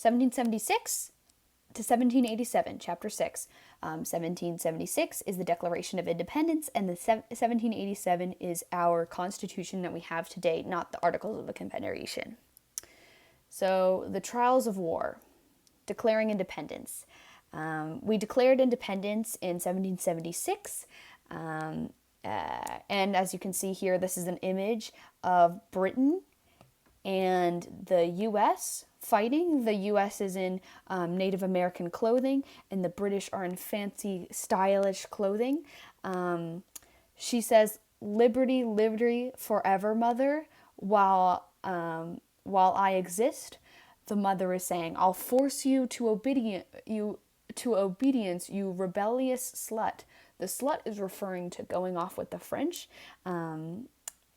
1776 to 1787, Chapter 6. 1776 is the Declaration of Independence, and the 1787 is our Constitution that we have today, not the Articles of the Confederation. So, the trials of war, declaring independence. We declared independence in 1776, and as you can see here, this is an image of Britain and the U.S. fighting. The U.S. is in Native American clothing, and the British are in fancy, stylish clothing. She says, "Liberty, liberty forever, mother, while I exist." The mother is saying, "I'll force you to obedience, you rebellious slut." The slut is referring to going off with the French.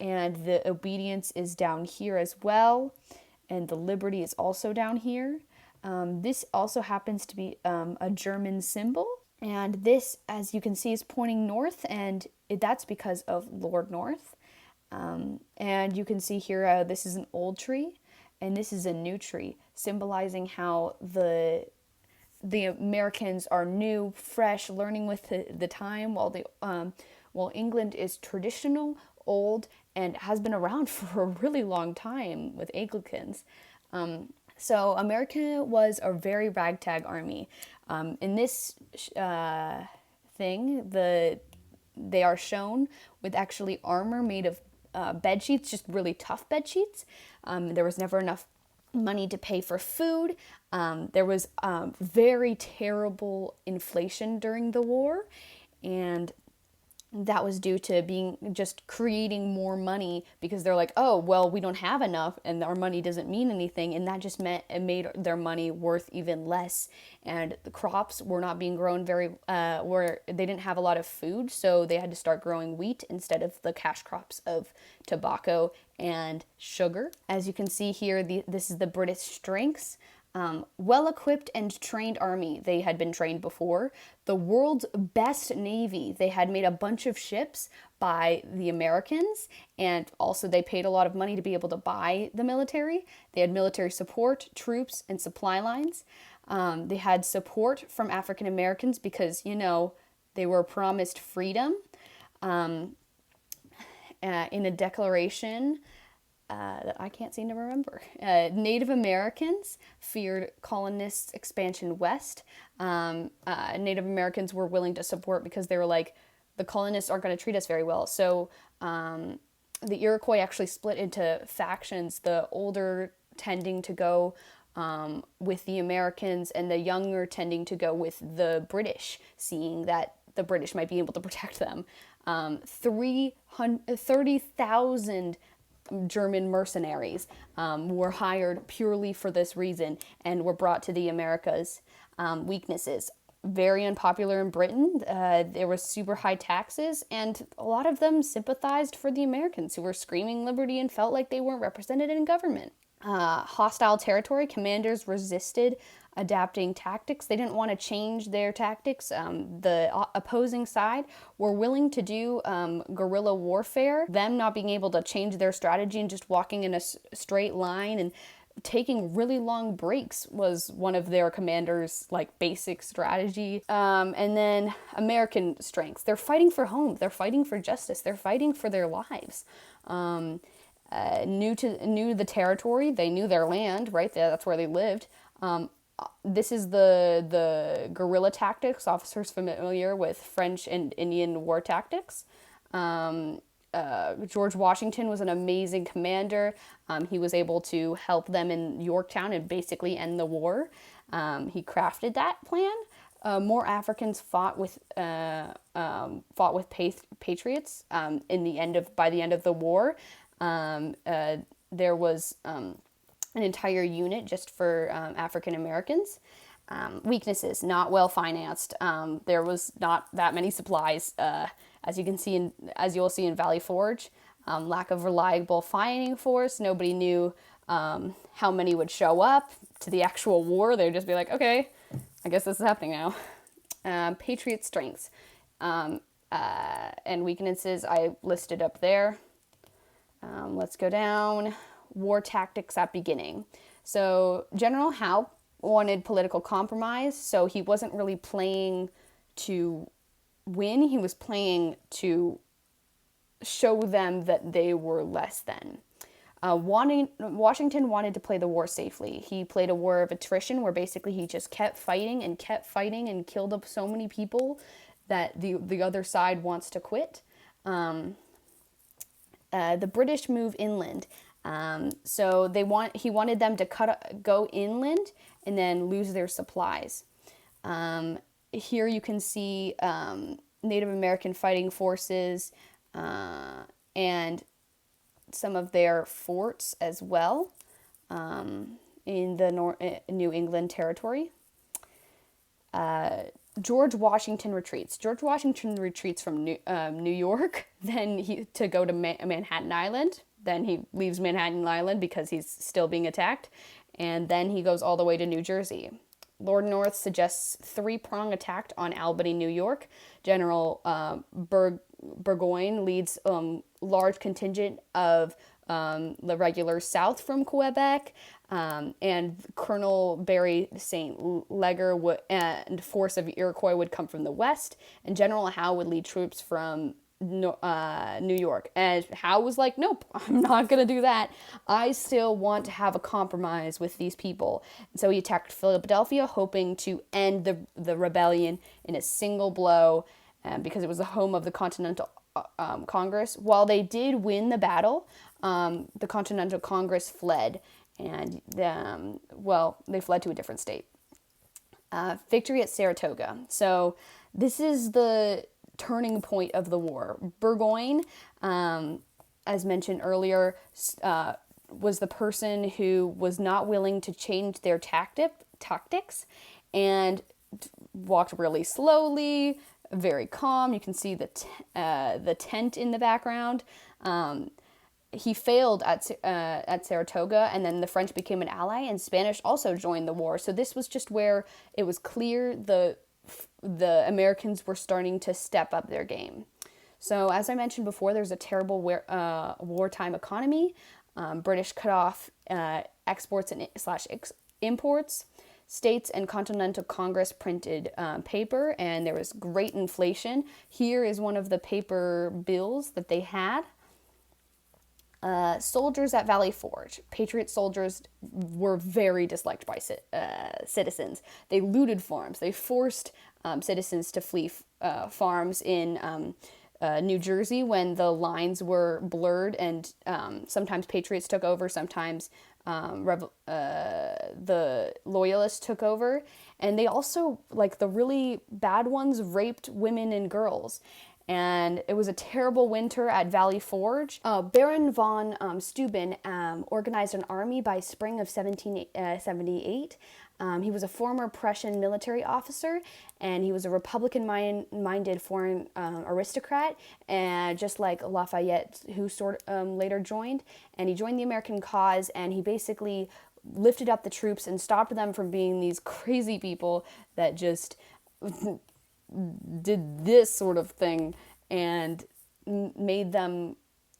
And the obedience is down here as well, and the liberty is also down here. This also happens to be a German symbol, and this, as you can see, is pointing north, and that's because of Lord North. And you can see here, this is an old tree, and this is a new tree, symbolizing how the Americans are new, fresh, learning with the time, while England is traditional, old, and has been around for a really long time with Anglicans. So America was a very ragtag army. In this thing, they are shown with actually armor made of bed sheets, just really tough bed sheets. There was never enough money to pay for food. There was very terrible inflation during the war, and that was due to just creating more money, because they're like, oh, well, we don't have enough and our money doesn't mean anything. And that just meant it made their money worth even less. And the crops were not being grown they didn't have a lot of food. So they had to start growing wheat instead of the cash crops of tobacco and sugar. As you can see here, this is the British strengths. Well-equipped and trained army. They had been trained before. The world's best navy. They had made a bunch of ships by the Americans, and also they paid a lot of money to be able to buy the military. They had military support, troops, and supply lines. They had support from African Americans because, they were promised freedom. In a declaration that I can't seem to remember. Native Americans feared colonists' expansion west. Native Americans were willing to support because they were like, the colonists aren't going to treat us very well. So the Iroquois actually split into factions, the older tending to go with the Americans and the younger tending to go with the British, seeing that the British might be able to protect them. 30,000 German mercenaries were hired purely for this reason and were brought to the Americas. Weaknesses. Very unpopular in Britain. There was super high taxes, and a lot of them sympathized for the Americans who were screaming liberty and felt like they weren't represented in government. Hostile territory. Commanders resisted adapting tactics. They didn't want to change their tactics. The opposing side were willing to do guerrilla warfare. Them not being able to change their strategy and just walking in a straight line and taking really long breaks was one of their commanders' basic strategy. And then American strengths. They're fighting for home. They're fighting for justice. They're fighting for their lives. Knew the territory. They knew their land, right? That's where they lived. This is the guerrilla tactics. Officers familiar with French and Indian war tactics. George Washington was an amazing commander. He was able to help them in Yorktown and basically end the war. He crafted that plan. More Africans fought with patriots. By the end of the war, there was an entire unit just for African Americans. Weaknesses: not well financed. There was not that many supplies, as you'll see in Valley Forge. Lack of reliable fighting force. Nobody knew how many would show up to the actual war. They'd just be like, okay, I guess this is happening now. Patriot strengths and weaknesses I listed up there. Let's go down. War tactics at beginning. So General Howe wanted political compromise, so he wasn't really playing to win. He was playing to show them that they were less than. Washington wanted to play the war safely. He played a war of attrition where basically he just kept fighting and killed up so many people that the other side wants to quit. The British move inland. So he wanted them to go inland and then lose their supplies. Here you can see Native American fighting forces and some of their forts as well in the New England territory. George Washington retreats. George Washington retreats from New York, then to go to Manhattan Island. Then he leaves Manhattan Island because he's still being attacked, and then he goes all the way to New Jersey. Lord North suggests three-prong attack on Albany, New York. General Burgoyne leads large contingent of the regulars south from Quebec, and Colonel Barry St. Leger and force of Iroquois would come from the west, and General Howe would lead troops from New York. And Howe was like, nope, I'm not going to do that. I still want to have a compromise with these people. And so he attacked Philadelphia, hoping to end the rebellion in a single blow, because it was the home of the Continental Congress. While they did win the battle, the Continental Congress fled, and they fled to a different state. Victory at Saratoga. So this is the turning point of the war. Burgoyne, as mentioned earlier, was the person who was not willing to change their tactics and walked really slowly, very calm. You can see the tent in the background. He failed at Saratoga, and then the French became an ally, and Spanish also joined the war. So this was just where it was clear the Americans were starting to step up their game. So as I mentioned before, there's a terrible wartime economy. British cut off exports and imports. States and Continental Congress printed paper, and there was great inflation. Here is one of the paper bills that they had. Soldiers at Valley Forge. Patriot soldiers were very disliked by citizens. They looted farms. They forced citizens to flee farms in New Jersey when the lines were blurred, and sometimes Patriots took over, sometimes the Loyalists took over. And they also, like the really bad ones, raped women and girls. And it was a terrible winter at Valley Forge. Baron von Steuben organized an army by spring of 1778. He was a former Prussian military officer, and he was a Republican-minded foreign aristocrat, and just like Lafayette, who later joined. And he joined the American cause, and he basically lifted up the troops and stopped them from being these crazy people that just did this sort of thing, and made them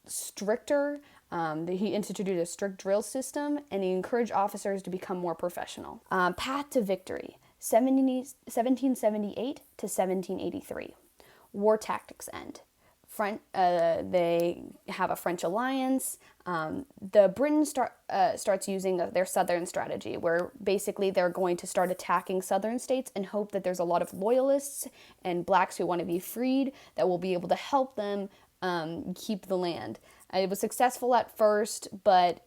stricter. He instituted a strict drill system, and he encouraged officers to become more professional. Path to victory, 1778 to 1783. War tactics end. They have a French alliance. The Britain starts using their southern strategy, where basically they're going to start attacking southern states and hope that there's a lot of loyalists and blacks who want to be freed that will be able to help them keep the land. It was successful at first, but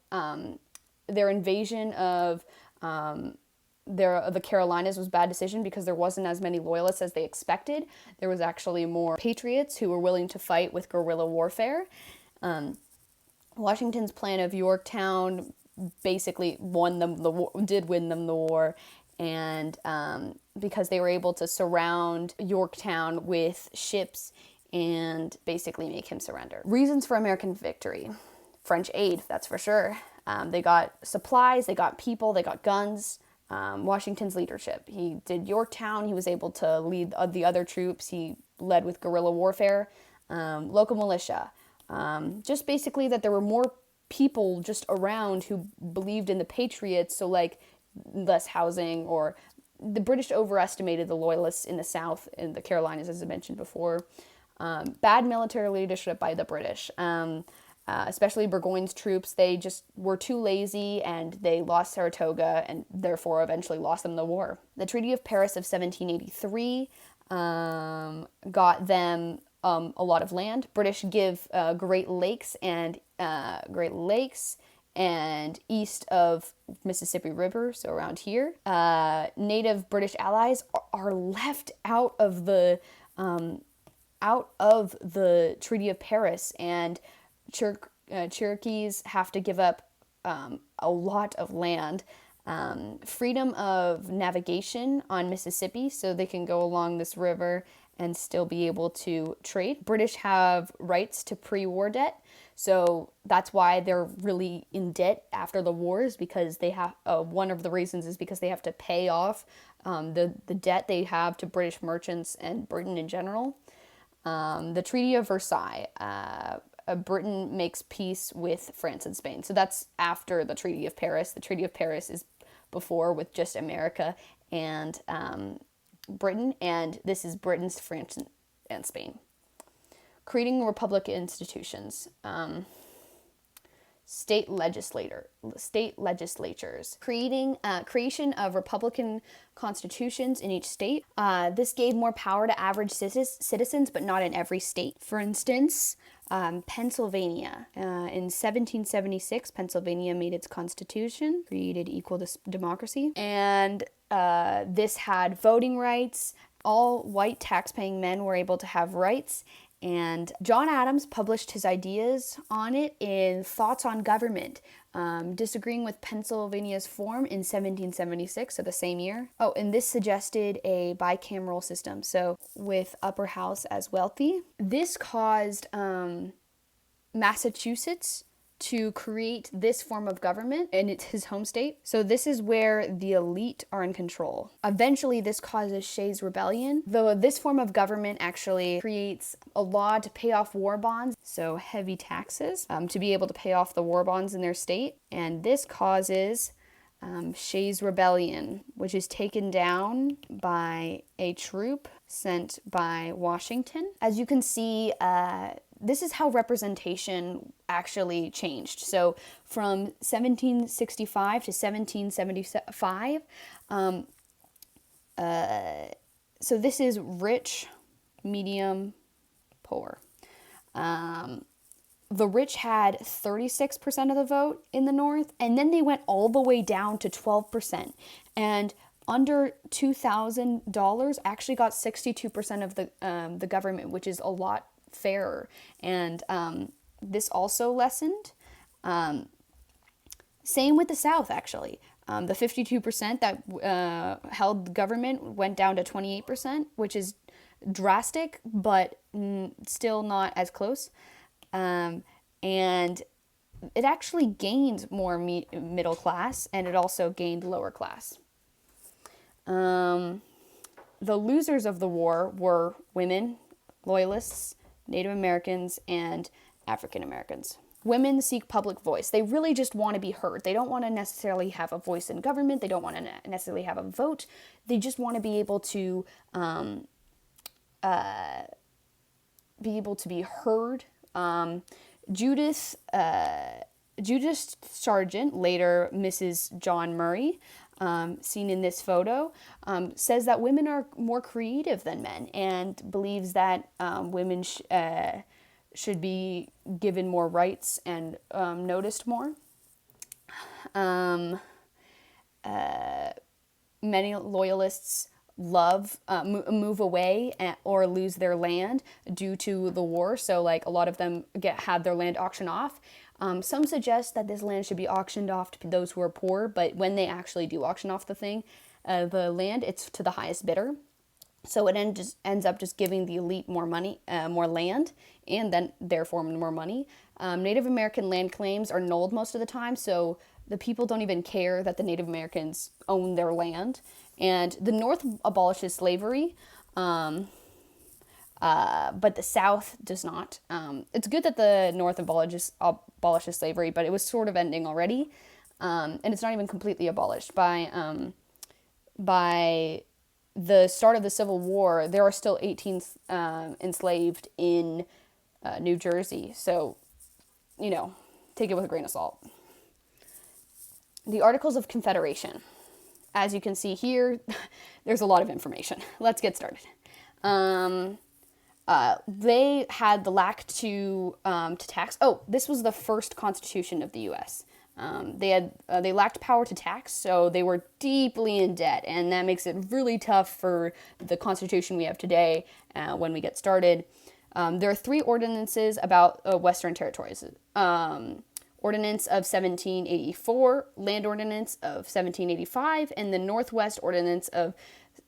their invasion of the Carolinas was a bad decision because there wasn't as many loyalists as they expected. There was actually more patriots who were willing to fight with guerrilla warfare. Washington's plan of Yorktown basically did win them the war, and because they were able to surround Yorktown with ships and basically make him surrender. Reasons for American victory. French aid, that's for sure. They got supplies, they got people, they got guns. Washington's leadership. He did Yorktown. He was able to lead the other troops. He led with guerrilla warfare. Local militia. Just basically that there were more people just around who believed in the Patriots. So like less housing, or the British overestimated the Loyalists in the South, in the Carolinas, as I mentioned before. Bad military leadership by the British, especially Burgoyne's troops. They just were too lazy, and they lost Saratoga, and therefore eventually lost them the war. The Treaty of Paris of 1783 got them a lot of land. British give Great Lakes and east of Mississippi River, so around here. Native British allies are left out of the Treaty of Paris, and Cherokees have to give up a lot of land. Freedom of navigation on Mississippi, so they can go along this river and still be able to trade. British have rights to pre-war debt, so that's why they're really in debt after the wars, because they have one of the reasons is because they have to pay off the debt they have to British merchants and Britain in general. The Treaty of Versailles. Britain makes peace with France and Spain. So that's after the Treaty of Paris. The Treaty of Paris is before, with just America and Britain, and this is Britain's, France, and Spain. Creating republican institutions. State legislatures. Creation of republican constitutions in each state. This gave more power to average citizens, but not in every state. For instance, Pennsylvania. In 1776, Pennsylvania made its constitution, created equal democracy, and this had voting rights. All white tax-paying men were able to have rights, and John Adams published his ideas on it in Thoughts on Government, disagreeing with Pennsylvania's form in 1776, so the same year. Oh, and this suggested a bicameral system, so with upper house as wealthy. This caused Massachusetts to create this form of government in his home state. So this is where the elite are in control. Eventually, this causes Shays' Rebellion, though this form of government actually creates a law to pay off war bonds, so heavy taxes, to be able to pay off the war bonds in their state. And this causes Shays' Rebellion, which is taken down by a troop sent by Washington. As you can see, this is how representation actually changed. So from 1765 to 1775, so this is rich, medium, poor. The rich had 36% of the vote in the North, and then they went all the way down to 12%. And under $2,000 actually got 62% of the government, which is a lot fairer. And this also lessened. Same with the South, actually. The 52% that held government went down to 28%, which is drastic, but still not as close. And it actually gained more middle class, and it also gained lower class. The losers of the war were women, loyalists, Native Americans, and African Americans. Women seek public voice. They really just want to be heard. They don't want to necessarily have a voice in government. They don't want to necessarily have a vote. They just want to be able to be heard. Judith Sargent, later Mrs. John Murray, seen in this photo, says that women are more creative than men, and believes that women should be given more rights and noticed more. Many loyalists move away or lose their land due to the war. So like a lot of them have their land auctioned off. Some suggest that this land should be auctioned off to those who are poor, but when they actually do auction off the land, it's to the highest bidder. So it ends up just giving the elite more money, more land, and then therefore more money. Native American land claims are nulled most of the time, so the people don't even care that the Native Americans own their land. And the North abolishes slavery, but the South does not. It's good that the North abolishes slavery, but it was sort of ending already. and it's not even completely abolished. By the start of the Civil War, there are still 18 enslaved in New Jersey. So, take it with a grain of salt. The Articles of Confederation. As you can see here, there's a lot of information. Let's get started. They had the lack to tax. Oh, this was the first constitution of the U.S. They lacked power to tax, so they were deeply in debt, and that makes it really tough for the Constitution we have today when we get started. There are 3 ordinances about Western territories. Ordinance of 1784, Land Ordinance of 1785, and the Northwest Ordinance of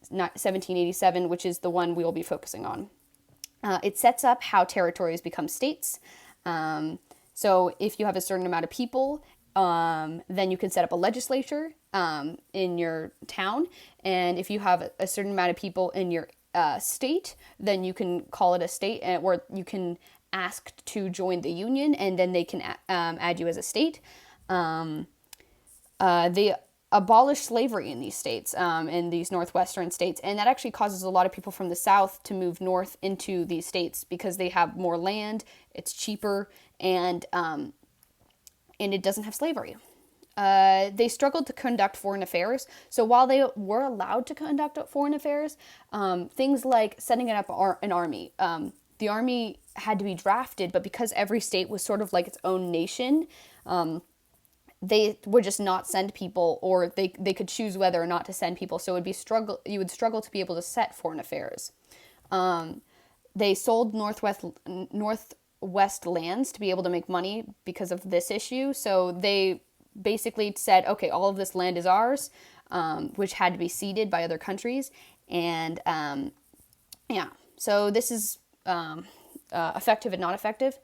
1787, which is the one we will be focusing on. It sets up how territories become states. So if you have a certain amount of people, then you can set up a legislature in your town. And if you have a certain amount of people in your state, then you can call it a state, or you can ask to join the union, and then they can add you as a state. They abolished slavery in these states, in these northwestern states, and that actually causes a lot of people from the South to move north into these states because they have more land, it's cheaper, and it doesn't have slavery. They struggled to conduct foreign affairs. So while they were allowed to conduct foreign affairs, things like setting up an army, the army had to be drafted, but because every state was sort of like its own nation, they would just not send people, or they could choose whether or not to send people. So you would struggle to be able to set foreign affairs. They sold Northwest lands to be able to make money because of this issue. So they basically said, okay, all of this land is ours, which had to be ceded by other countries. And so this is effective and not effective.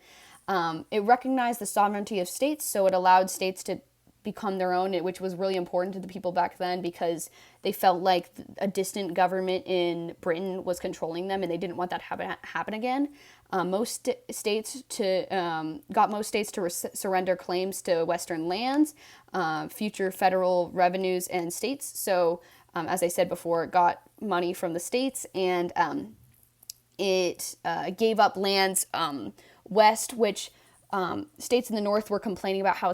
It recognized the sovereignty of states, so it allowed states to become their own, which was really important to the people back then because they felt like a distant government in Britain was controlling them, and they didn't want that to happen again. Most states to surrender claims to Western lands, future federal revenues, and states. So, as I said before, it got money from the states, and it gave up lands west, which states in the north were complaining about how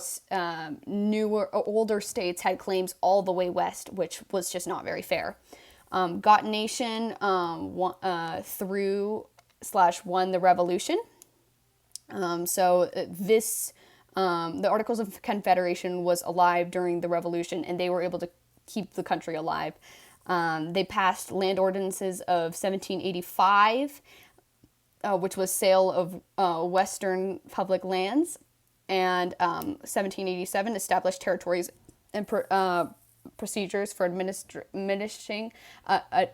older states had claims all the way west, which was just not very fair. Got Nation won the Revolution. The Articles of Confederation was alive during the Revolution, and they were able to keep the country alive. They passed land ordinances of 1785, which was sale of Western public lands, and 1787 established territories and procedures for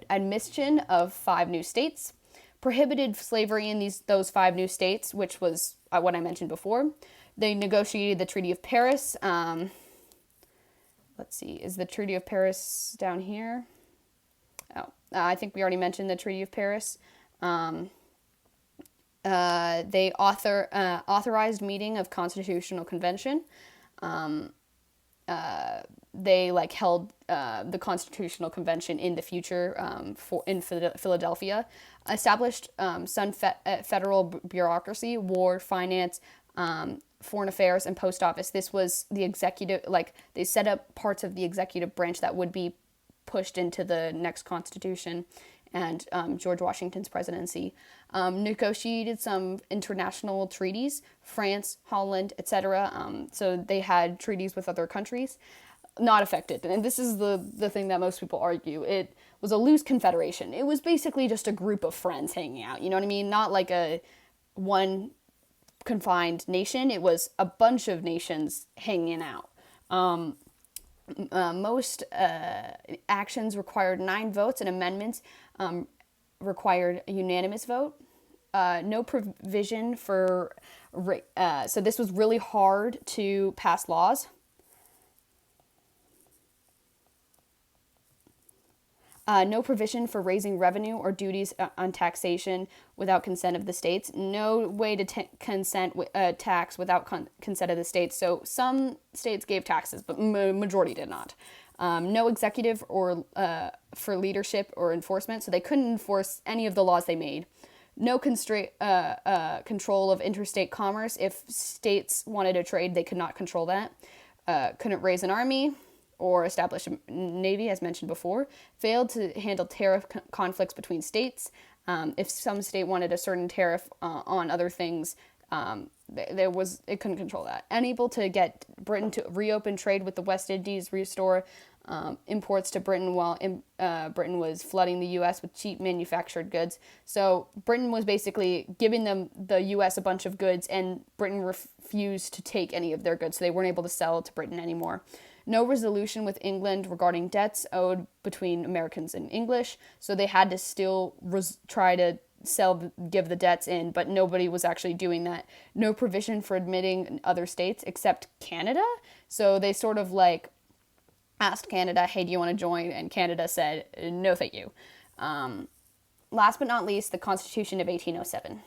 admission of 5 new states, prohibited slavery in those 5 new states, which was what I mentioned before. They negotiated the Treaty of Paris. Let's see, is the Treaty of Paris down here? I think we already mentioned the Treaty of Paris. They authorized meeting of Constitutional Convention. They held the Constitutional Convention in the future in Philadelphia. Established some federal bureaucracy, war, finance, foreign affairs, and post office. This was the executive, they set up parts of the executive branch that would be pushed into the next constitution and George Washington's presidency. Negotiated some international treaties, France, Holland, etc. So they had treaties with other countries. Not affected. And this is the thing that most people argue. It was a loose confederation. It was basically just a group of friends hanging out. You know what I mean? Not like one confined nation. It was a bunch of nations hanging out. Most actions required 9 votes, and amendments required a unanimous vote. No provision for... so this was really hard to pass laws. No provision for raising revenue or duties on taxation without consent of the states. No way to consent tax without consent of the states. So some states gave taxes, but majority did not. No executive or for leadership or enforcement, so they couldn't enforce any of the laws they made. No control of interstate commerce. If states wanted to trade, they could not control that. Couldn't raise an army or establish a navy, as mentioned before. Failed to handle tariff conflicts between states. If some state wanted a certain tariff on other things, it couldn't control that. Unable to get Britain to reopen trade with the West Indies, restore imports to Britain while Britain was flooding the U.S. with cheap manufactured goods. So Britain was basically giving the U.S. a bunch of goods, and Britain refused to take any of their goods, so they weren't able to sell to Britain anymore. No resolution with England regarding debts owed between Americans and English, so they had to still try to give the debts in, but nobody was actually doing that. No provision for admitting other states except Canada, so they sort of asked Canada, hey, do you want to join? And Canada said, no, thank you. Last but not least, the Constitution of 1807.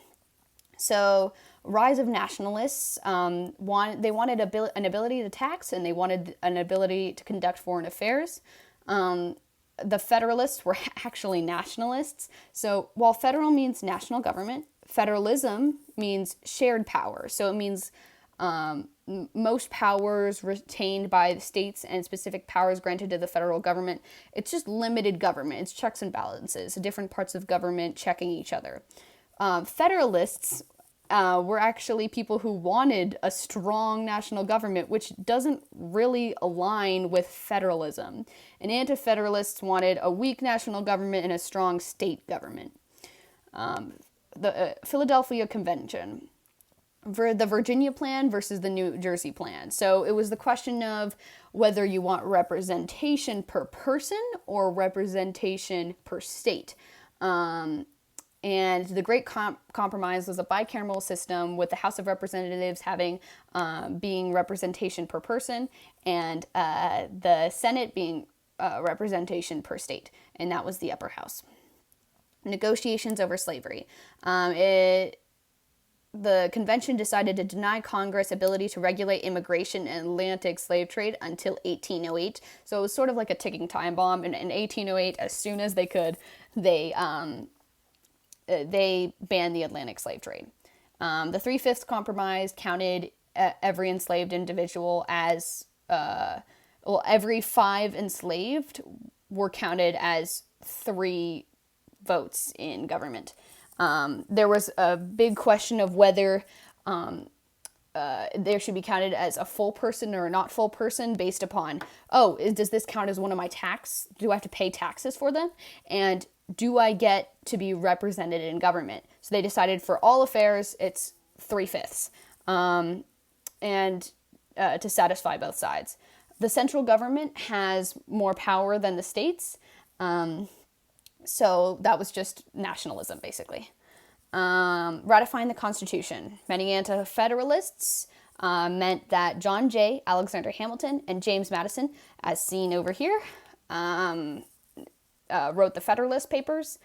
So, rise of nationalists. They wanted an ability to tax, and they wanted an ability to conduct foreign affairs. The Federalists were actually nationalists. So, while federal means national government, federalism means shared power. So, it means most powers retained by the states and specific powers granted to the federal government. It's just limited government. It's checks and balances, different parts of government checking each other. Federalists were actually people who wanted a strong national government, which doesn't really align with federalism. And anti-federalists wanted a weak national government and a strong state government. The Philadelphia Convention. The Virginia plan versus the New Jersey plan. So it was the question of whether you want representation per person or representation per state. And the Great Compromise was a bicameral system with the House of Representatives being representation per person and the Senate being representation per state. And that was the upper house. Negotiations over slavery. The convention decided to deny Congress ability to regulate immigration and Atlantic slave trade until 1808. So it was sort of like a ticking time bomb. And in 1808, as soon as they could, they banned the Atlantic slave trade. The 3/5 Compromise counted every enslaved individual as, every 5 enslaved were counted as 3 votes in government. There was a big question of whether there should be counted as a full person or a not full person based upon, does this count as one of my tax? Do I have to pay taxes for them? And do I get to be represented in government? So they decided for all affairs, it's 3/5, and to satisfy both sides. The central government has more power than the states, so that was just nationalism, basically. Ratifying the Constitution. Many anti-federalists meant that John Jay, Alexander Hamilton, and James Madison, as seen over here, wrote the Federalist Papers.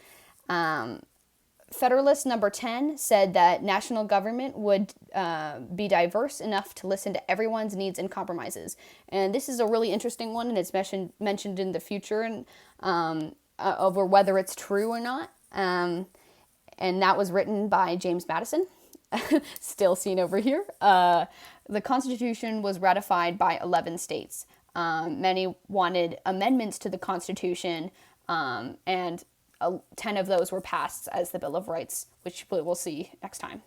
Federalist number 10 said that national government would be diverse enough to listen to everyone's needs and compromises. And this is a really interesting one, and it's mentioned in the future and over whether it's true or not. And that was written by James Madison, still seen over here. The Constitution was ratified by 11 states. Many wanted amendments to the Constitution, and 10 of those were passed as the Bill of Rights, which we'll see next time.